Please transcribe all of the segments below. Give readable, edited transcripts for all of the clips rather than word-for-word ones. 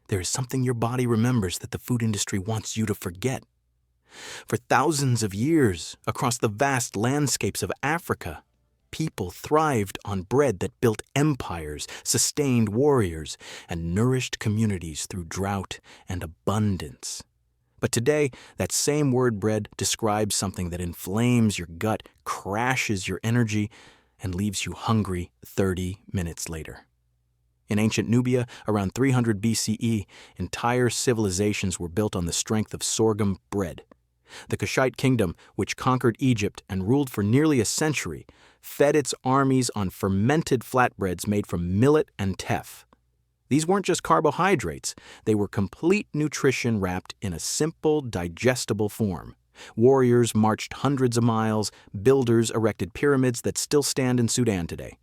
there is something your body remembers that the food industry wants you to forget. For thousands of years, across the vast landscapes of Africa, people thrived on bread that built empires, sustained warriors, and nourished communities through drought and abundance. But today, that same word bread describes something that inflames your gut, crashes your energy, and leaves you hungry 30 minutes later. In ancient Nubia, around 300 BCE, entire civilizations were built on the strength of sorghum bread. The Kushite Kingdom, which conquered Egypt and ruled for nearly a century, fed its armies on fermented flatbreads made from millet and teff. These weren't just carbohydrates, they were complete nutrition wrapped in a simple, digestible form. Warriors marched hundreds of miles, builders erected pyramids that still stand in Sudan today.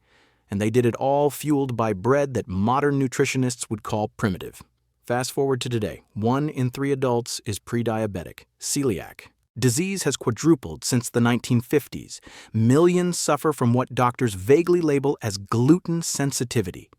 And they did it all fueled by bread that modern nutritionists would call primitive. Fast forward to today, 1 in 3 adults is pre-diabetic, celiac. Disease has quadrupled since the 1950s. Millions suffer from what doctors vaguely label as gluten sensitivity.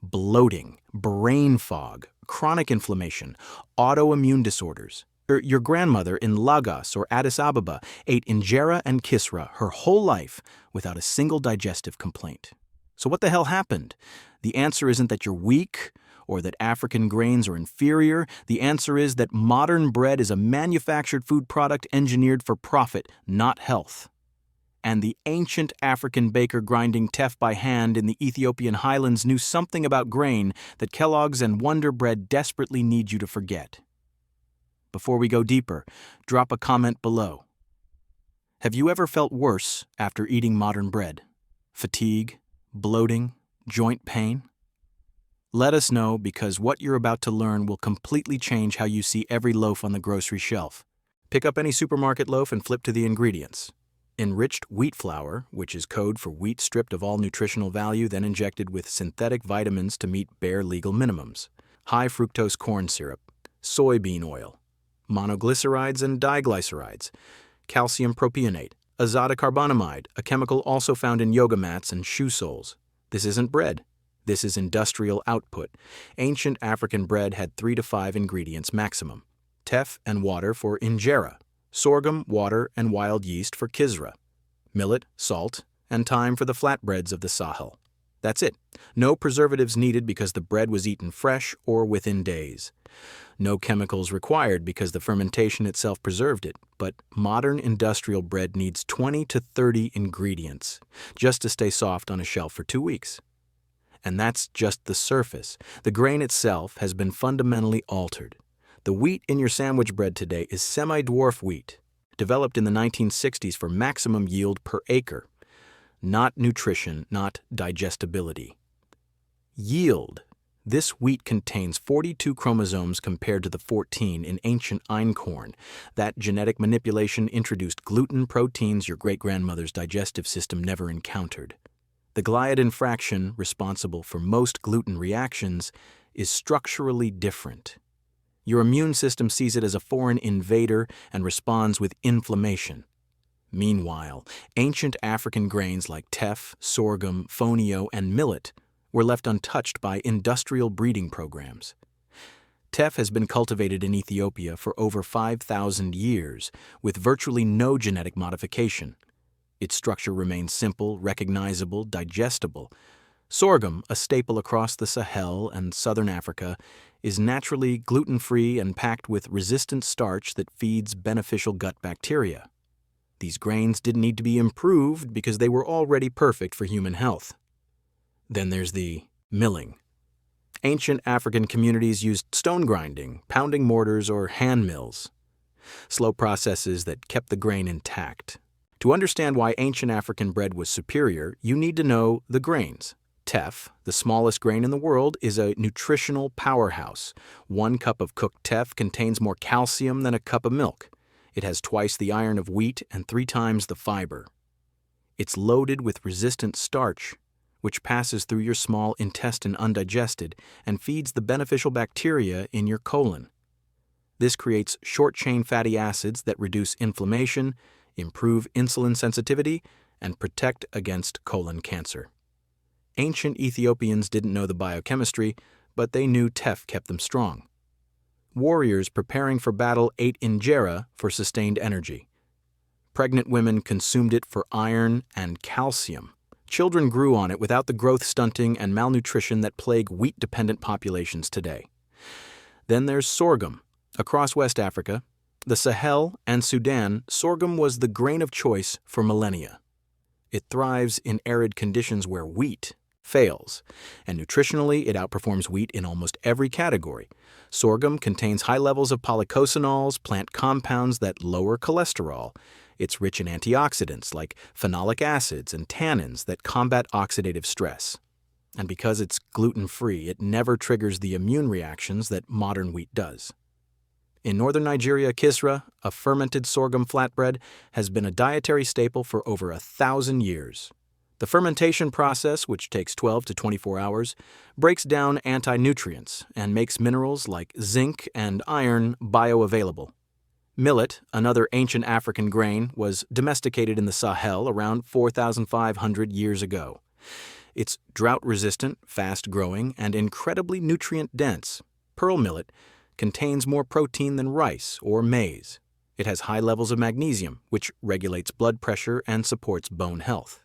Bloating, brain fog, chronic inflammation, autoimmune disorders. Your grandmother in Lagos or Addis Ababa ate injera and kisra her whole life without a single digestive complaint. So what the hell happened? The answer isn't that you're weak or that African grains are inferior. The answer is that modern bread is a manufactured food product engineered for profit, not health. And the ancient African baker grinding teff by hand in the Ethiopian highlands knew something about grain that Kellogg's and Wonder Bread desperately need you to forget. Before we go deeper, drop a comment below. Have you ever felt worse after eating modern bread? Fatigue, bloating, joint pain? Let us know, because what you're about to learn will completely change how you see every loaf on the grocery shelf. Pick up any supermarket loaf and flip to the ingredients. Enriched wheat flour, which is code for wheat stripped of all nutritional value, then injected with synthetic vitamins to meet bare legal minimums. High fructose corn syrup, soybean oil, monoglycerides and diglycerides, calcium propionate, azotocarbonamide, a chemical also found in yoga mats and shoe soles. This isn't bread. This is industrial output. Ancient African bread had 3 to 5 ingredients maximum. Teff and water for injera, sorghum, water, and wild yeast for kisra, millet, salt, and thyme for the flatbreads of the Sahel. That's it. No preservatives needed because the bread was eaten fresh or within days. No chemicals required because the fermentation itself preserved it. But modern industrial bread needs 20 to 30 ingredients just to stay soft on a shelf for 2 weeks. And that's just the surface. The grain itself has been fundamentally altered. The wheat in your sandwich bread today is semi-dwarf wheat, developed in the 1960s for maximum yield per acre. Not nutrition, not digestibility. Yield. This wheat contains 42 chromosomes compared to the 14 in ancient einkorn. That genetic manipulation introduced gluten proteins your great-grandmother's digestive system never encountered. The gliadin fraction, responsible for most gluten reactions, is structurally different. Your immune system sees it as a foreign invader and responds with inflammation. Meanwhile, ancient African grains like teff, sorghum, fonio, and millet were left untouched by industrial breeding programs. Teff has been cultivated in Ethiopia for over 5,000 years, with virtually no genetic modification. Its structure remains simple, recognizable, digestible. Sorghum, a staple across the Sahel and southern Africa, is naturally gluten-free and packed with resistant starch that feeds beneficial gut bacteria. These grains didn't need to be improved because they were already perfect for human health. Then there's the milling. Ancient African communities used stone grinding, pounding mortars, or hand mills. Slow processes that kept the grain intact. To understand why ancient African bread was superior, you need to know the grains. Teff, the smallest grain in the world, is a nutritional powerhouse. 1 cup of cooked teff contains more calcium than a cup of milk. It has twice the iron of wheat and 3 times the fiber. It's loaded with resistant starch, which passes through your small intestine undigested and feeds the beneficial bacteria in your colon. This creates short-chain fatty acids that reduce inflammation, improve insulin sensitivity, and protect against colon cancer. Ancient Ethiopians didn't know the biochemistry, but they knew teff kept them strong. Warriors preparing for battle ate injera for sustained energy. Pregnant women consumed it for iron and calcium. Children grew on it without the growth stunting and malnutrition that plague wheat-dependent populations today. Then there's sorghum. Across West Africa, the Sahel and Sudan, sorghum was the grain of choice for millennia. It thrives in arid conditions where wheat fails, and nutritionally it outperforms wheat in almost every category. Sorghum contains high levels of polycosanols, plant compounds that lower cholesterol. It's rich in antioxidants like phenolic acids and tannins that combat oxidative stress. And because it's gluten-free, it never triggers the immune reactions that modern wheat does. In northern Nigeria, kisra, a fermented sorghum flatbread, has been a dietary staple for over 1,000 years. The fermentation process, which takes 12 to 24 hours, breaks down anti-nutrients and makes minerals like zinc and iron bioavailable. Millet, another ancient African grain, was domesticated in the Sahel around 4,500 years ago. It's drought-resistant, fast-growing, and incredibly nutrient-dense. Pearl millet contains more protein than rice or maize. It has high levels of magnesium, which regulates blood pressure and supports bone health.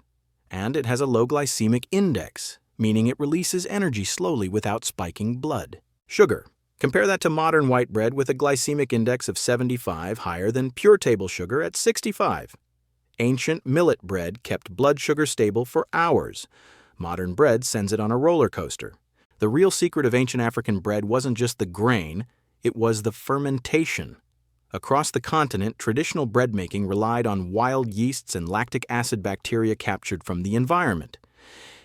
And it has a low glycemic index, meaning it releases energy slowly without spiking blood. Sugar. Compare that to modern white bread with a glycemic index of 75, higher than pure table sugar at 65. Ancient millet bread kept blood sugar stable for hours. Modern bread sends it on a roller coaster. The real secret of ancient African bread wasn't just the grain, it was the fermentation. Across the continent, traditional bread making relied on wild yeasts and lactic acid bacteria captured from the environment.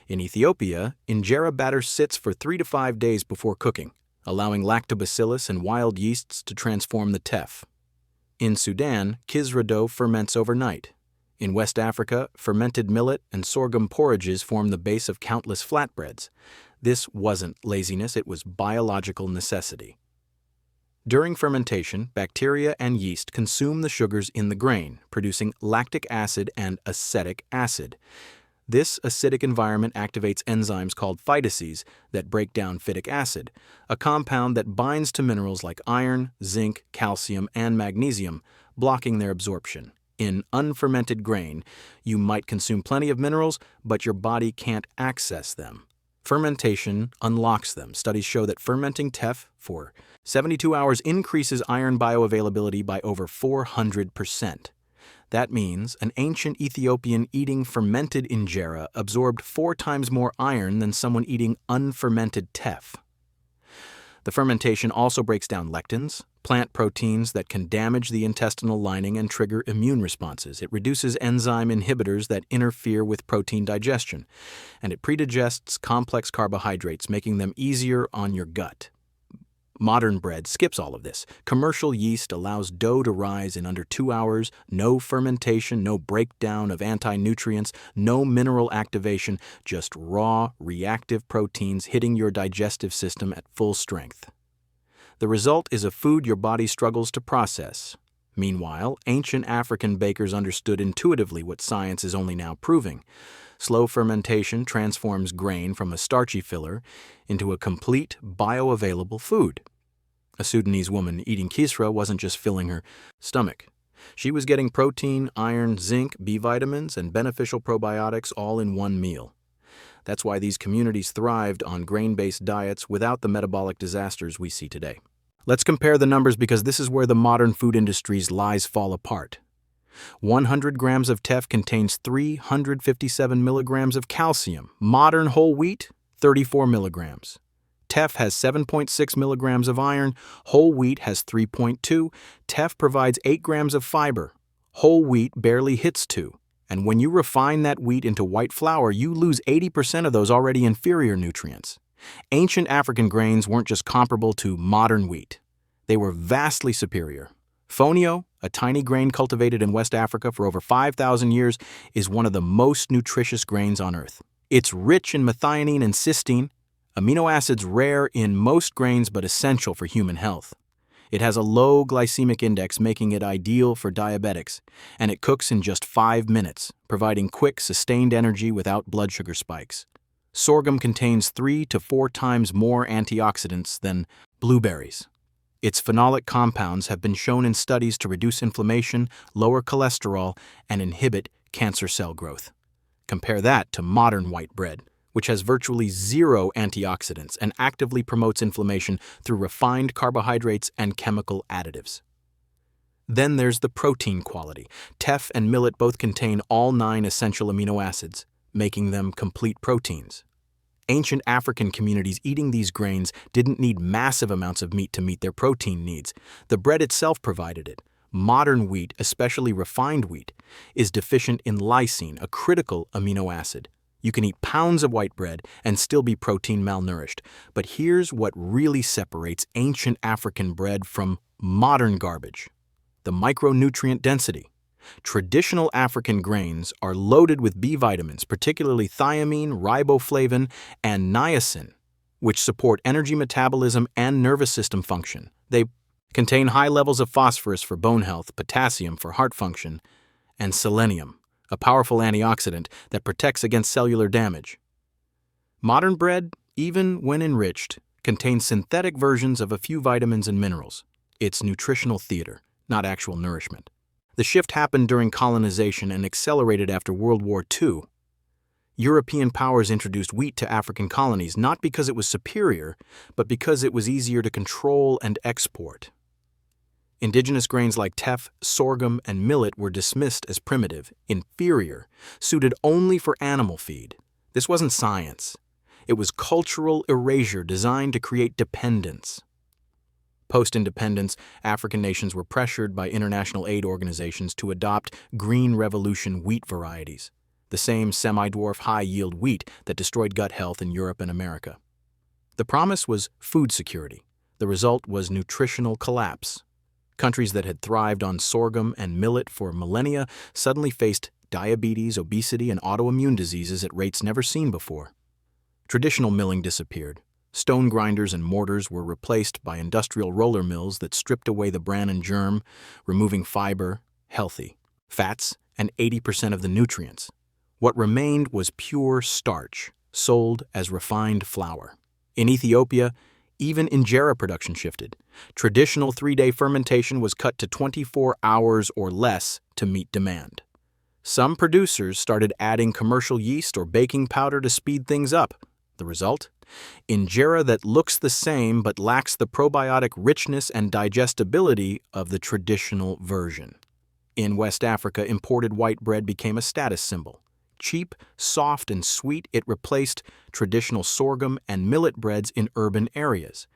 In Ethiopia, injera batter sits for 3 to 5 days before cooking, allowing lactobacillus and wild yeasts to transform the teff. In Sudan, kisra dough ferments overnight. In West Africa, fermented millet and sorghum porridges form the base of countless flatbreads. This wasn't laziness, it was biological necessity. During fermentation, bacteria and yeast consume the sugars in the grain, producing lactic acid and acetic acid. This acidic environment activates enzymes called phytases that break down phytic acid, a compound that binds to minerals like iron, zinc, calcium, and magnesium, blocking their absorption. In unfermented grain, you might consume plenty of minerals, but your body can't access them. Fermentation unlocks them. Studies show that fermenting teff for 72 hours increases iron bioavailability by over 400%. That means an ancient Ethiopian eating fermented injera absorbed 4 times more iron than someone eating unfermented teff. The fermentation also breaks down lectins, plant proteins that can damage the intestinal lining and trigger immune responses. It reduces enzyme inhibitors that interfere with protein digestion, and it predigests complex carbohydrates, making them easier on your gut. Modern bread skips all of this. Commercial yeast allows dough to rise in under 2 hours, no fermentation, no breakdown of anti-nutrients, no mineral activation, just raw, reactive proteins hitting your digestive system at full strength. The result is a food your body struggles to process. Meanwhile, ancient African bakers understood intuitively what science is only now proving. Slow fermentation transforms grain from a starchy filler into a complete, bioavailable food. A Sudanese woman eating kisra wasn't just filling her stomach. She was getting protein, iron, zinc, B vitamins, and beneficial probiotics all in one meal. That's why these communities thrived on grain-based diets without the metabolic disasters we see today. Let's compare the numbers because this is where the modern food industry's lies fall apart. 100 grams of teff contains 357 milligrams of calcium. Modern whole wheat, 34 milligrams. Teff has 7.6 milligrams of iron. Whole wheat has 3.2. Teff provides 8 grams of fiber. Whole wheat barely hits 2. And when you refine that wheat into white flour, you lose 80% of those already inferior nutrients. Ancient African grains weren't just comparable to modern wheat. They were vastly superior. Fonio, a tiny grain cultivated in West Africa for over 5,000 years, is one of the most nutritious grains on Earth. It's rich in methionine and cysteine, amino acids rare in most grains but essential for human health. It has a low glycemic index, making it ideal for diabetics, and it cooks in just 5 minutes, providing quick, sustained energy without blood sugar spikes. Sorghum contains 3 to 4 times more antioxidants than blueberries. Its phenolic compounds have been shown in studies to reduce inflammation, lower cholesterol, and inhibit cancer cell growth. Compare that to modern white bread, which has virtually zero antioxidants and actively promotes inflammation through refined carbohydrates and chemical additives. Then there's the protein quality. Teff and millet both contain all 9 essential amino acids, making them complete proteins. Ancient African communities eating these grains didn't need massive amounts of meat to meet their protein needs. The bread itself provided it. Modern wheat, especially refined wheat, is deficient in lysine, a critical amino acid. You can eat pounds of white bread and still be protein malnourished. But here's what really separates ancient African bread from modern garbage: the micronutrient density. Traditional African grains are loaded with B vitamins, particularly thiamine, riboflavin, and niacin, which support energy metabolism and nervous system function. They contain high levels of phosphorus for bone health, potassium for heart function, and selenium, a powerful antioxidant that protects against cellular damage. Modern bread, even when enriched, contains synthetic versions of a few vitamins and minerals. It's nutritional theater, not actual nourishment. The shift happened during colonization and accelerated after World War II. European powers introduced wheat to African colonies not because it was superior, but because it was easier to control and export. Indigenous grains like teff, sorghum, and millet were dismissed as primitive, inferior, suited only for animal feed. This wasn't science. It was cultural erasure designed to create dependence. Post-independence, African nations were pressured by international aid organizations to adopt Green Revolution wheat varieties, the same semi-dwarf high-yield wheat that destroyed gut health in Europe and America. The promise was food security. The result was nutritional collapse. Countries that had thrived on sorghum and millet for millennia suddenly faced diabetes, obesity, and autoimmune diseases at rates never seen before. Traditional milling disappeared. Stone grinders and mortars were replaced by industrial roller mills that stripped away the bran and germ, removing fiber, healthy fats, and 80% of the nutrients. What remained was pure starch, sold as refined flour. In Ethiopia, even injera production shifted. Traditional 3-day fermentation was cut to 24 hours or less to meet demand. Some producers started adding commercial yeast or baking powder to speed things up. The result? Injera that looks the same but lacks the probiotic richness and digestibility of the traditional version. In West Africa, imported white bread became a status symbol. Cheap, soft, and sweet, it replaced traditional sorghum and millet breads in urban areas.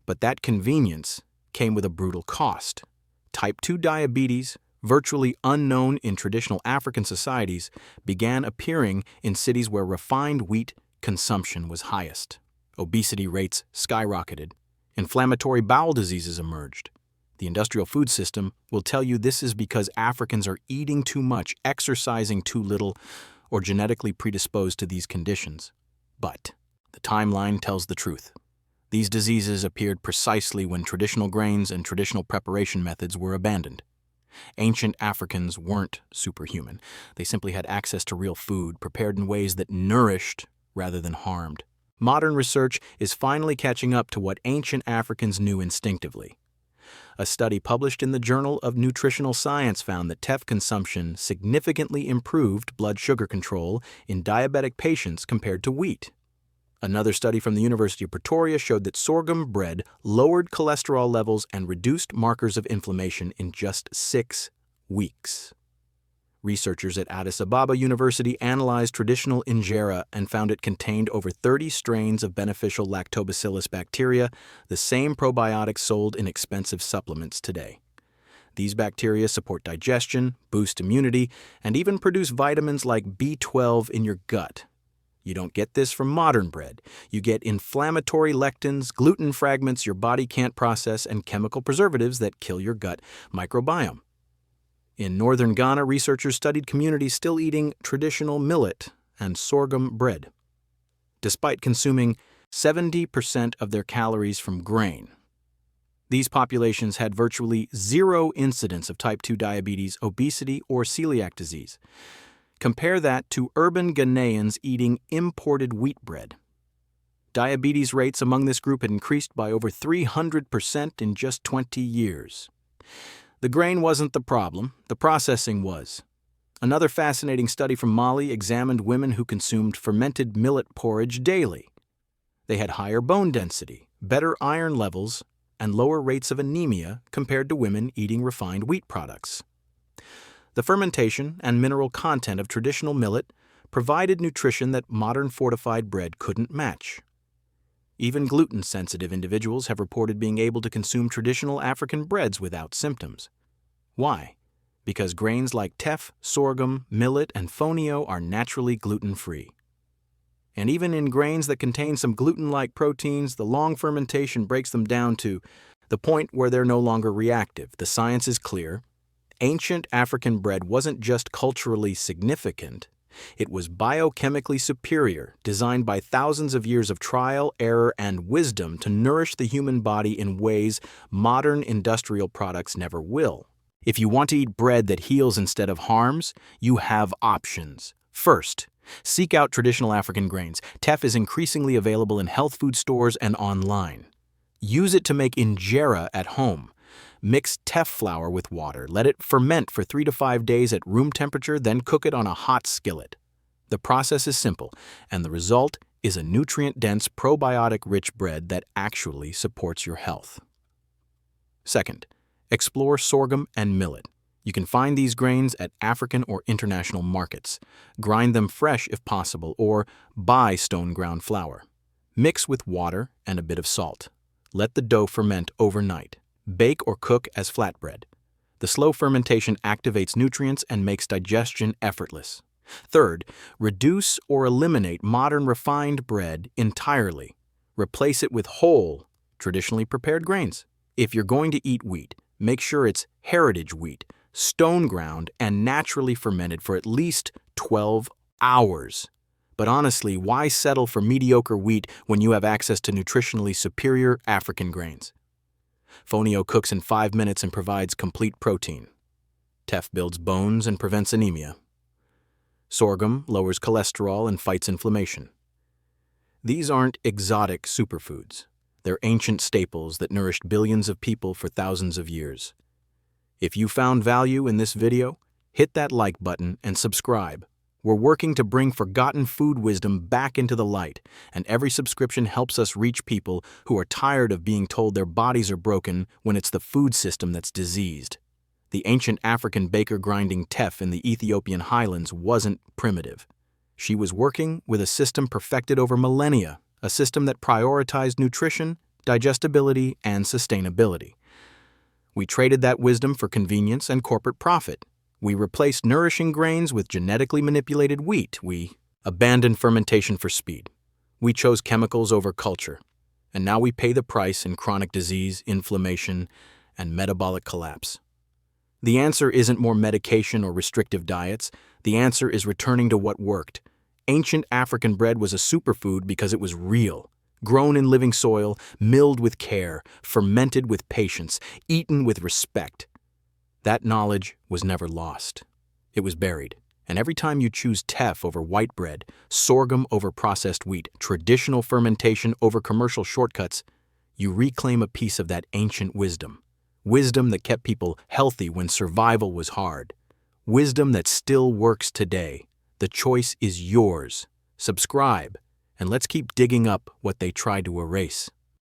But that convenience came with a brutal cost. Type 2 diabetes, virtually unknown in traditional African societies, began appearing in cities where refined wheat consumption was highest. Obesity rates skyrocketed. Inflammatory bowel diseases emerged. The industrial food system will tell you this is because Africans are eating too much, exercising too little, or genetically predisposed to these conditions. But the timeline tells the truth. These diseases appeared precisely when traditional grains and traditional preparation methods were abandoned. Ancient Africans weren't superhuman. They simply had access to real food, prepared in ways that nourished rather than harmed. Modern research is finally catching up to what ancient Africans knew instinctively. A study published in the Journal of Nutritional Science found that teff consumption significantly improved blood sugar control in diabetic patients compared to wheat. Another study from the University of Pretoria showed that sorghum bread lowered cholesterol levels and reduced markers of inflammation in just 6 weeks. Researchers at Addis Ababa University analyzed traditional injera and found it contained over 30 strains of beneficial lactobacillus bacteria, the same probiotics sold in expensive supplements today. These bacteria support digestion, boost immunity, and even produce vitamins like B12 in your gut. You don't get this from modern bread. You get inflammatory lectins, gluten fragments your body can't process, and chemical preservatives that kill your gut microbiome. In northern Ghana, researchers studied communities still eating traditional millet and sorghum bread, despite consuming 70% of their calories from grain. These populations had virtually zero incidence of type 2 diabetes, obesity, or celiac disease. Compare that to urban Ghanaians eating imported wheat bread. Diabetes rates among this group had increased by over 300% in just 20 years. The grain wasn't the problem, the processing was. Another fascinating study from Mali examined women who consumed fermented millet porridge daily. They had higher bone density, better iron levels, and lower rates of anemia compared to women eating refined wheat products. The fermentation and mineral content of traditional millet provided nutrition that modern fortified bread couldn't match. Even gluten-sensitive individuals have reported being able to consume traditional African breads without symptoms. Why? Because grains like teff, sorghum, millet, and fonio are naturally gluten-free. And even in grains that contain some gluten-like proteins, the long fermentation breaks them down to the point where they're no longer reactive. The science is clear. Ancient African bread wasn't just culturally significant. It was biochemically superior, designed by thousands of years of trial, error, and wisdom to nourish the human body in ways modern industrial products never will. If you want to eat bread that heals instead of harms, you have options. First, seek out traditional African grains. Teff is increasingly available in health food stores and online. Use it to make injera at home. Mix teff flour with water. Let it ferment for 3 to 5 days at room temperature, then cook it on a hot skillet. The process is simple, and the result is a nutrient-dense, probiotic-rich bread that actually supports your health. Second, explore sorghum and millet. You can find these grains at African or international markets. Grind them fresh if possible, or buy stone-ground flour. Mix with water and a bit of salt. Let the dough ferment overnight. Bake or cook as flatbread. The slow fermentation activates nutrients and makes digestion effortless. Third, reduce or eliminate modern refined bread entirely. Replace it with whole, traditionally prepared grains. If you're going to eat wheat, make sure it's heritage wheat, stone ground, and naturally fermented for at least 12 hours. But honestly, why settle for mediocre wheat when you have access to nutritionally superior African grains? Fonio cooks in 5 minutes and provides complete protein. Teff builds bones and prevents anemia. Sorghum lowers cholesterol and fights inflammation. These aren't exotic superfoods. They're ancient staples that nourished billions of people for thousands of years. If you found value in this video, hit that like button and subscribe. We're working to bring forgotten food wisdom back into the light, and every subscription helps us reach people who are tired of being told their bodies are broken when it's the food system that's diseased. The ancient African baker grinding teff in the Ethiopian highlands wasn't primitive. She was working with a system perfected over millennia, a system that prioritized nutrition, digestibility, and sustainability. We traded that wisdom for convenience and corporate profit. We replaced nourishing grains with genetically manipulated wheat. We abandoned fermentation for speed. We chose chemicals over culture. And now we pay the price in chronic disease, inflammation, and metabolic collapse. The answer isn't more medication or restrictive diets. The answer is returning to what worked. Ancient African bread was a superfood because it was real. Grown in living soil, milled with care, fermented with patience, eaten with respect. That knowledge was never lost. It was buried. And every time you choose teff over white bread, sorghum over processed wheat, traditional fermentation over commercial shortcuts, you reclaim a piece of that ancient wisdom. Wisdom that kept people healthy when survival was hard. Wisdom that still works today. The choice is yours. Subscribe, and let's keep digging up what they tried to erase.